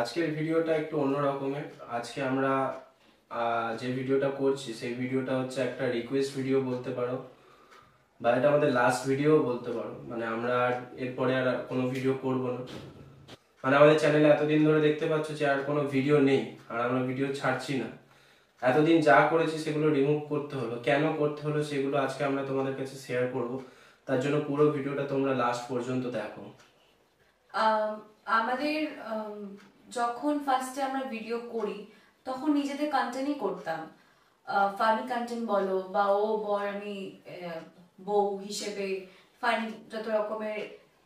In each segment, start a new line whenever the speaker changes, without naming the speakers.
আজকের ভিডিওটা একটু অন্য রকমের। আজকে আমরা যে ভিডিওটা করছি সেই ভিডিওটা হচ্ছে একটা রিকোয়েস্ট ভিডিও বলতে পারো, বা এটা আমাদের লাস্ট ভিডিও বলতে পারো। মানে আমরা আর এরপরে আর কোনো ভিডিও করব না। মানে আমাদের চ্যানেলে এতদিন ধরে দেখতে পাচ্ছ যে আর কোনো ভিডিও নেই, আর আমরা ভিডিও ছাড়ছি না। এতদিন যা করেছি সেগুলো রিমুভ করতে হলো। কেন করতে হলো সেগুলো আজকে আমরা তোমাদের কাছে শেয়ার করব। তার জন্য পুরো ভিডিওটা তোমরা লাস্ট পর্যন্ত দেখো।
আমাদের যখন ফার্স্টে আমরা ভিডিও করি তখন নিজেদের কন্টেন্টই করতাম। ফানি কন্টেন্ট বলো বা ও বর আমি বউ হিসেবে ফানি যত রকমের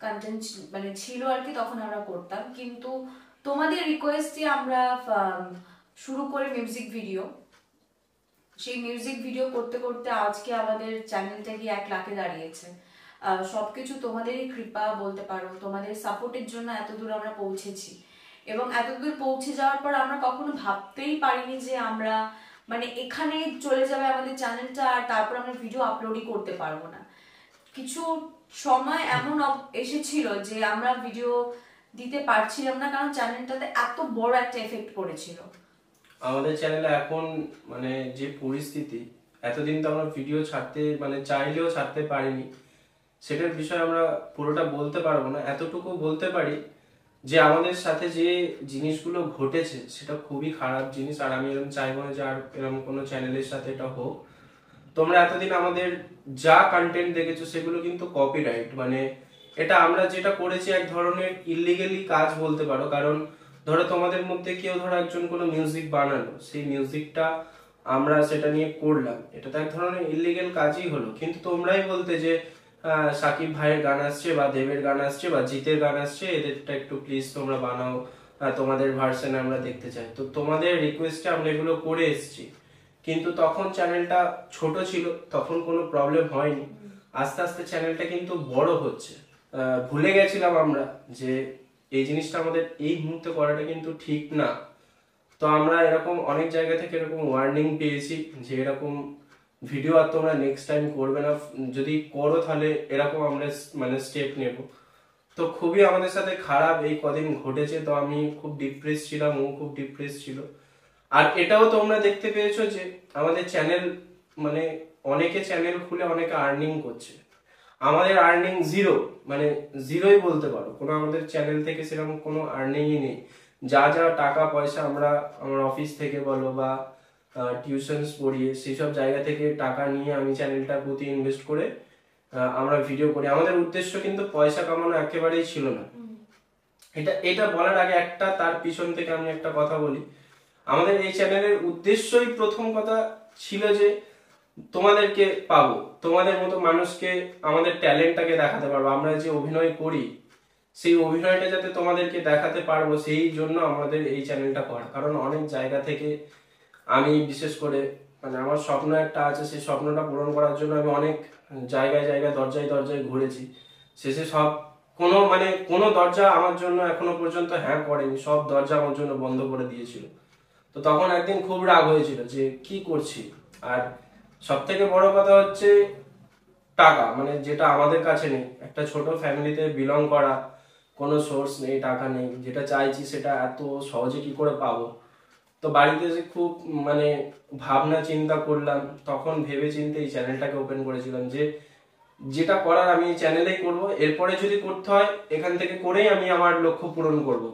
কন্টেন্ট মানে ছিল আর কি, তখন আমরা করতাম। কিন্তু তোমাদের রিকোয়েস্টে আমরা শুরু করি মিউজিক ভিডিও। সেই মিউজিক ভিডিও করতে করতে আজকে আমাদের চ্যানেলটা গিয়ে 1 লাখে দাঁড়িয়েছে। সবকিছু তোমাদেরই কৃপা বলতে পারো, তোমাদের সাপোর্টের জন্য এতদূর আমরা পৌঁছেছি। এবং এতদূর পৌঁছে যাওয়ার পর আমরা কখনো ভাবতেই পারিনি যে আমরা মানে এখানে চলে যাবে আমাদের চ্যানেলটা, আর তারপর আমরা ভিডিও আপলোডই করতে পারবো না। কিছু সময় এমন এসেছিল যে আমরা ভিডিও দিতে পারছিলাম না, কারণ চ্যানেলটাতে এত বড় একটা এফেক্ট পড়েছিল
আমাদের চ্যানেলে। এখন মানে যে পরিস্থিতি, এতদিন তো আমরা ভিডিও ছাড়তে মানে চাইলেও ছাড়তে পারিনি। সেটার বিষয়ে আমরা পুরোটা বলতে পারবো না, এতটুকু বলতে পারি যে আমাদের সাথে যে জিনিসগুলো ঘটেছে সেটা খুবই খারাপ জিনিস। আর আমি এরকম চাইবো না যে আর এরকম কোনো চ্যানেলের সাথে এটা হোক। তোমরা এতদিন আমাদের যা কন্টেন্ট দেখেছো সেগুলো কিন্তু কপিরাইট, মানে এটা আমরা যেটা করেছি এক ধরনের ইলিগেলি কাজ বলতে পারো। কারণ ধরো তোমাদের মধ্যে কেউ ধরো একজন কোনো মিউজিক বানালো, সেই মিউজিকটা আমরা সেটা নিয়ে করলাম, এটা তো এক ধরনের ইলিগেল কাজই হলো। কিন্তু তোমরাই বলতে যে সাকিব ভাইয়ের গান আসছে বা দেবের গান আসছে বা জিতের গান আসছে, এদেরটা একটু প্লিজ তোমরা বানাও, তোমাদের ভার্সনে আমরা দেখতে চাই। তো তোমাদের রিকোয়েস্টে আমরা এগুলো করে এসেছি। কিন্তু তখন চ্যানেলটা ছোট ছিল, তখন কোনো প্রবলেম হয়নি। আস্তে আস্তে চ্যানেলটা কিন্তু বড় হচ্ছে। ভুলে গেছিলাম আমরা যে এই জিনিসটা আমাদের এই মুহূর্তে করাটা কিন্তু ঠিক না। তো আমরা এরকম অনেক জায়গা থেকে এরকম ওয়ার্নিং পেয়েছি যে এরকম ভিডিও আর তোমরা নেক্সট টাইম করবে না, যদি করো তাহলে এরকম আমরা মানে স্টেপ নেব। তো খুবই আমাদের সাথে খারাপ এই কদিন ঘটেছে। তো আমি খুব ডিপ্রেস ছিলাম, ও খুব ডিপ্রেস ছিল। আর এটাও তোমরা দেখতে পেয়েছো যে আমাদের চ্যানেল মানে অনেকে চ্যানেল খুলে অনেকে আর্নিং করছে, আমাদের আর্নিং জিরো, মানে জিরোই বলতে পারো। কোনো আমাদের চ্যানেল থেকে সেরকম কোনো আর্নিংই নেই। যা যা টাকা পয়সা আমরা আমার অফিস থেকে বলো বা টিউশনস পড়িয়ে সেসব জায়গা থেকে টাকা নিয়ে আমি চ্যানেলটার প্রতি ইনভেস্ট করে আমরা ভিডিও করি। আমাদের উদ্দেশ্য কিন্তু পয়সা কামানো একেবারেই ছিল না। এটা এটা বলার আগে একটা তার পিছন থেকে আমি একটা কথা বলি। আমাদের এই চ্যানেলের উদ্দেশ্যই প্রথম কথা ছিল যে তোমাদেরকে পাবো, তোমাদের মতো মানুষকে আমাদের ট্যালেন্টটাকে দেখাতে পারবো। আমরা যে অভিনয় করি সেই অভিনয়টা যাতে তোমাদেরকে দেখাতে পারবো, সেই জন্য আমাদের এই চ্যানেলটা করা। কারণ অনেক জায়গা থেকে আমি বিশেষ করে মানে আমার স্বপ্ন একটা আছে, সেই স্বপ্নটা পূরণ করার জন্য আমি অনেক জায়গায় জায়গায় দরজায় দরজায় ঘুরেছি। শেষে সব কোনো দরজা আমার জন্য এখনো পর্যন্ত হ্যাঁ করেনি, সব দরজা আমার জন্য বন্ধ করে দিয়েছিল। তো তখন একদিন খুব রাগ হয়েছিল যে কি করছি। আর সব থেকে বড় কথা হচ্ছে টাকা, মানে যেটা আমাদের কাছে নেই। একটা ছোট ফ্যামিলিতে বিলং করা, কোনো সোর্স নেই, টাকা নেই, যেটা চাইছি সেটা এত সহজে কি করে পাবো। তো বাড়িতে এসে খুব মানে ভাবনা চিন্তা করলাম, তখন ভেবে চিন্তে এই চ্যানেলটাকে ওপেন করেছিলাম যে যেটা করার আমি এই চ্যানেলেই করব। এরপরে যদি করতে হয় এখান থেকে করেই আমি আমার লক্ষ্য পূরণ করব।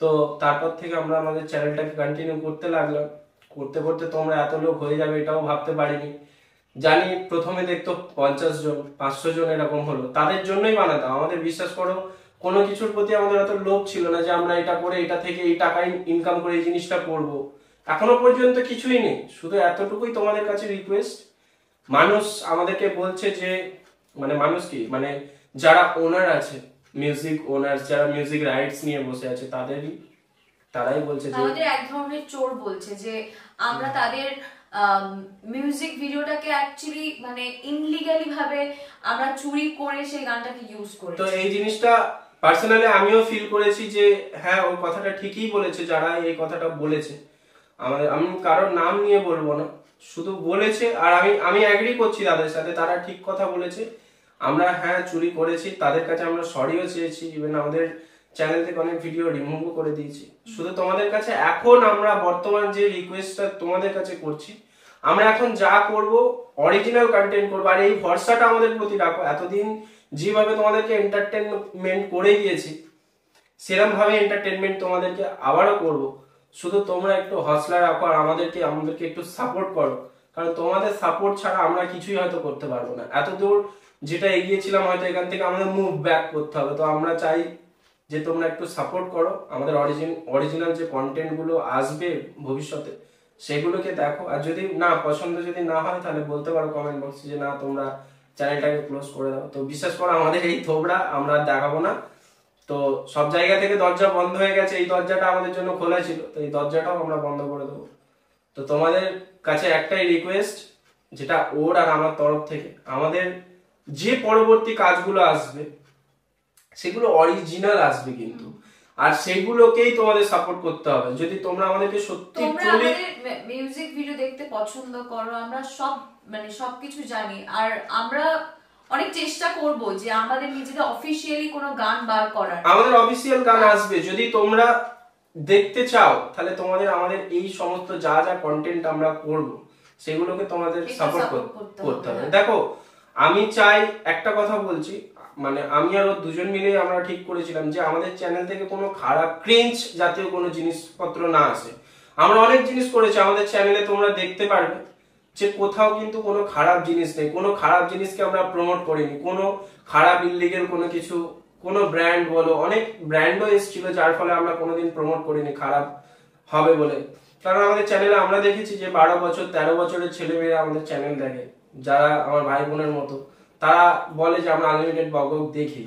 তো তারপর থেকে আমরা আমাদের চ্যানেলটাকে কন্টিনিউ করতে লাগলাম। করতে করতে তোমরা এত লোক হয়ে যাবে এটাও ভাবতে পারিনি। জানি প্রথমে দেখতো 50 জন 500 জন এরকম হলো, তাদের জন্যই বানাতাম। আমাদের বিশ্বাস করো কোনো কিছুর প্রতি আমাদের এত লোভ ছিল না যে আমরা এটা করে এটা থেকে এই টাকা ইনকাম করে এই জিনিসটা করব। এখনো পর্যন্ত কিছুই নেই, শুধু এতটুকুই তোমাদের কাছে রিকোয়েস্ট। মানুষ আমাদেরকে বলছে যে মানে মানুষ কি মানে যারা ওনার আছে, মিউজিক ওনার, যারা মিউজিক রাইটস নিয়ে বসে আছে, তারাই বলছে যে
আমাদের এক ধরনের চোর বলছে যে আমরা তাদের মিউজিক ভিডিওটাকে অ্যাকচুয়ালি মানে ইনলিগালি ভাবে আমরা চুরি করে সেই গানটাকে ইউজ করি।
তো এই জিনিসটা পার্সোনালি আমিও ফিল করেছি যে হ্যাঁ ওই কথাটা ঠিকই বলেছে যারা এই কথাটা বলেছে। আমি কারোর নাম নিয়ে বলবো না, শুধু বলেছে। আর আমি অ্যাগ্রি করছি তাদের সাথে, তারা ঠিক কথা বলেছে। আমরা হ্যাঁ চুরি করেছি, তাদের কাছে আমরা সরিও চেয়েছি। ইভেন আমাদের চ্যানেল থেকে অনেক ভিডিও রিমুভও করে দিয়েছি। শুধু তোমাদের কাছে এখন আমরা বর্তমান যে রিকোয়েস্টটা তোমাদের কাছে করছি, আমরা এখন যা করব অরিজিনাল কন্টেন্ট করবো। আর এই ভরসাটা আমাদের প্রতি রাখো, এতদিন যেভাবে তোমাদেরকে এন্টারটেনমেন্ট করে গিয়েছি সেরকম ভাবে এন্টারটেনমেন্ট তোমাদেরকে আবারও করব। শুধু তোমরা একটু হসলা রাখো আর আমাদেরকে একটু সাপোর্ট করো, কারণ তোমাদের সাপোর্ট ছাড়া আমরা কিছুই হয়তো করতে পারবো না। এত দূর যেটা এগিয়েছিলাম হয়তো এখান থেকে আমাদের মুভ ব্যাক করতে হবে। তো আমরা চাই যে তোমরা একটু সাপোর্ট করো, আমাদের অরিজিনাল যে কন্টেন্ট গুলো আসবে ভবিষ্যতে সেগুলোকে দেখো। আর যদি না পছন্দ যদি না হয় তাহলে বলতে পারো কমেন্ট বক্সে যে না তোমরা চ্যানেলটাকে ক্লোজ করে দাও। তো বিশ্বাস করো আমাদের এই থোবড়া আমরা দেখাবো না। তো সব জায়গা থেকে দরজা বন্ধ হয়ে গেছে, এই দরজাটা আমাদের জন্য খোলা ছিল, তো এই দরজাটাও আমরা বন্ধ করে দেবো। তো তোমাদের কাছে একটাই রিকোয়েস্ট, যেটা ওর আর আমার তরফ থেকে, আমাদের যে পরবর্তী কাজগুলো আসবে সেগুলো অরিজিনাল আসবে কিন্তু, আর সেইগুলোকেই তোমাদের সাপোর্ট করতে হবে। যদি তোমরা আমাদেরকে সত্যি
তোমরা আমাদের মিউজিক ভিডিও দেখতে পছন্দ করো, আমরা সবকিছু জানি। আর আমরা অনেক চেষ্টা করব যে আমাদের নিজেদের অফিশিয়ালি কোনো গান বার করার।
আমাদের অফিশিয়াল গান আসবে, যদি তোমরা দেখতে চাও তাহলে তোমাদের আমাদের এই সমস্ত যা যা কন্টেন্ট আমরা করব সেগুলোকে তোমাদের সাপোর্ট করতে হবে। দেখো আমি চাই, একটা কথা বলছি, মানে আমি আর ও দুজন মিলে আমরা ঠিক করেছিলাম যে আমাদের চ্যানেল থেকে কোনো খারাপ ক্রিঞ্জ জাতীয় কোনো জিনিসপত্র না আসে। আমরা অনেক জিনিস করেছি আমাদের চ্যানেলে, তোমরা দেখতে পারবে যে কোথাও কিন্তু কোনো খারাপ জিনিস নেই, কোনো খারাপ জিনিসকে আমরা প্রমোট করিনি, কোনো খারাপ ইল্লিগেল কোনো কিছু, কোনো ব্র্যান্ড বলো, অনেক ব্র্যান্ডও এসেছিল যার ফলে আমরা কোনোদিন প্রমোট করিনি খারাপ হবে বলে। কারণ আমাদের চ্যানেলে আমরা দেখেছি যে 12 বছর 13 বছরের ছেলেমেয়েরা আমাদের চ্যানেল দেখে, যারা আমার ভাই বোনের মতো, তারা বলে যে আমরা আনলিমিটেড বকবক দেখি।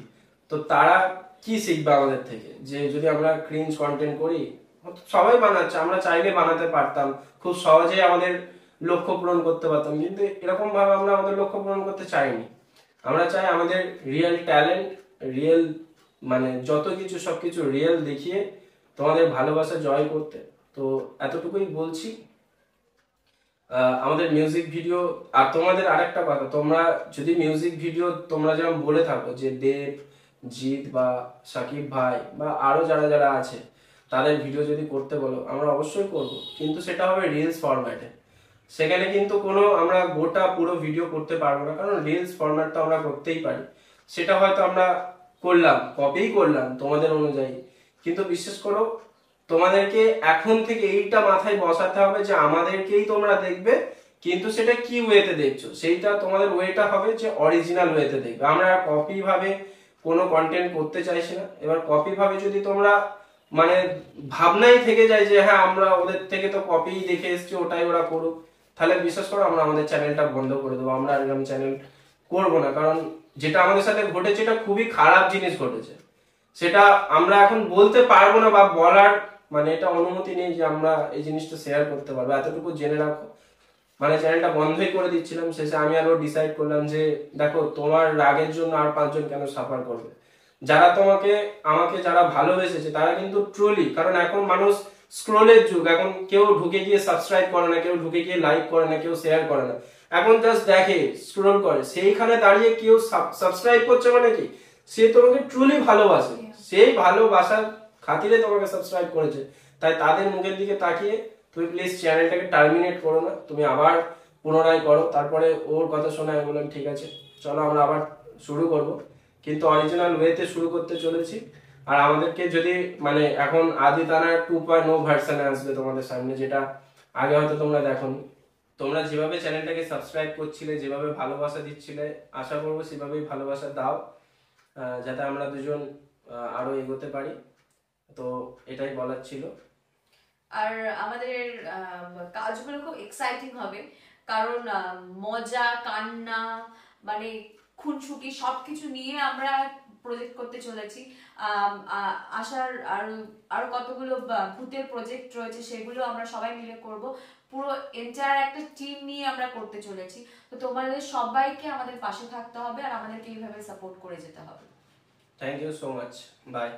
তো তারা কি শিখবে আমাদের থেকে, যে যদি আমরা ক্রিঞ্জ কন্টেন্ট করি? সবাই বানাচ্ছে, আমরা চাইলে বানাতে পারতাম, খুব সহজেই আমাদের লক্ষ্য পূরণ করতে পারতাম, কিন্তু এরকম ভাবে আমরা আমাদের লক্ষ্য পূরণ করতে চাইনি। আমরা চাই আমাদের রিয়েল ট্যালেন্ট, রিয়েল মানে যত কিছু সবকিছু রিয়েল দেখিয়ে তোমাদের ভালোবাসা জয় করতে। তো এতটুকুই বলছি। আমাদের মিউজিক ভিডিও, আর তোমাদের আরেকটা কথা, তোমরা যদি মিউজিক ভিডিও তোমরা যেমন বলে থাকো যে দেব, জিৎ বা সাকিব ভাই বা আরো যারা যারা আছে তাদের ভিডিও যদি করতে বলো আমরা অবশ্যই করব, কিন্তু সেটা হবে রিলস ফরম্যাটে। সেখানে কিন্তু কোনো আমরা গোটা পুরো ভিডিও করতে পারবো না, কারণ রিলস ফরম্যাট তো আমরা করতেই পারি। সেটা হয়তো আমরা করলাম, কপি করলাম তোমাদের অনুযায়ী, কিন্তু বিশ্বাস করো তোমাদেরকে এখন থেকে এইটা মাথায় বসাতে হবে যে আমাদেরকেই তোমরা দেখবে, কিন্তু সেটা কি ওয়েতে দেখছো, সেইটা তোমাদের ওয়েটা হবে যে অরিজিনাল ওয়েতে দেখবে। আমরা কপি ভাবে কোনো কন্টেন্ট করতে চাইছি না। এবার কপি ভাবে যদি তোমরা মানে ভাবনাই থেকে যায় যে হ্যাঁ আমরা ওদের থেকে তো কপি দেখে এসেছি, ওটাই ওরা করুক, তাহলে বিশ্বাস করো আমরা আমাদের চ্যানেলটা বন্ধ করে দেবো। আমরা এরকম চ্যানেল করবো না, কারণ যেটা আমাদের সাথে ঘটেছে এটা খুবই খারাপ জিনিস ঘটেছে। সেটা আমরা এখন বলতে পারবো না বা বলার মানে এটা অনুমতি নেই যে আমরা এই জিনিসটা শেয়ার করতে পারবো। এতটুকু জেনে রাখো, মানে চ্যানেলটা বন্ধই করে দিচ্ছিলাম। শেষে আমি আরো ডিসাইড করলাম যে দেখো তোমার রাগের জন্য আর 5 জন কেন সাফার করবে। যারা আমাকে যারা ভালোবেসেছে তারা কিন্তু ট্রুলি, কারণ এখন মানুষ স্ক্রোলের যুগ, এখন কেউ ঢুকে গিয়ে সাবস্ক্রাইব করে না, কেউ ঢুকে গিয়ে লাইক করে না, কেউ শেয়ার করে না, এখন জাস্ট দেখে, স্ক্রোল করে। সেইখানে দাঁড়িয়ে কেউ সাবস্ক্রাইব করছে মানে কি, সে তোমাকে ট্রুলি ভালোবাসে, সেই ভালোবাসার খাতিরে তোমাকে সাবস্ক্রাইব করেছে। তাই তাদের মুখের দিকে তাকিয়ে তুমি প্লিজ চ্যানেলটাকে টার্মিনেট করো না, তুমি আবার পুনরায় করো। তারপরে ওর কথা শুনে আমি বললাম ঠিক আছে চলো আমরা আবার শুরু করব, কিন্তু অরিজিনাল ওয়েতে শুরু করতে চলেছি। আর আমাদেরকে যদি মানে এখন আদিতানা 2.0 ভার্সনে আসবে তোমাদের সামনে, যেটা আগে হয়তো তোমরা দেখোনি। তোমরা যেভাবে চ্যানেলটাকে সাবস্ক্রাইব করছিলে, যেভাবে ভালোবাসা দিচ্ছিলে, আশা করবো সেভাবেই ভালোবাসা দাও, যাতে আমরা দুজন আরো এগোতে পারি। তো এটাই বলার ছিল।
আর আমাদের কাজগুলো খুব এক্সাইটিং হবে, কারণ মজা, কান্না, মানে খুনসুটি সবকিছু নিয়ে আমরা প্রজেক্ট করতে চলেছি। আশার আরো কতগুলো ভূতের প্রজেক্ট রয়েছে, সেগুলো আমরা সবাই মিলে করব। পুরো এন্টায়ার একটা টিম নিয়ে আমরা করতে চলেছি। তো তোমাদের সবাইকে আমাদের পাশে থাকতে হবে আর আমাদেরকে এইভাবে সাপোর্ট করে যেতে হবে।
Thank you so much, by.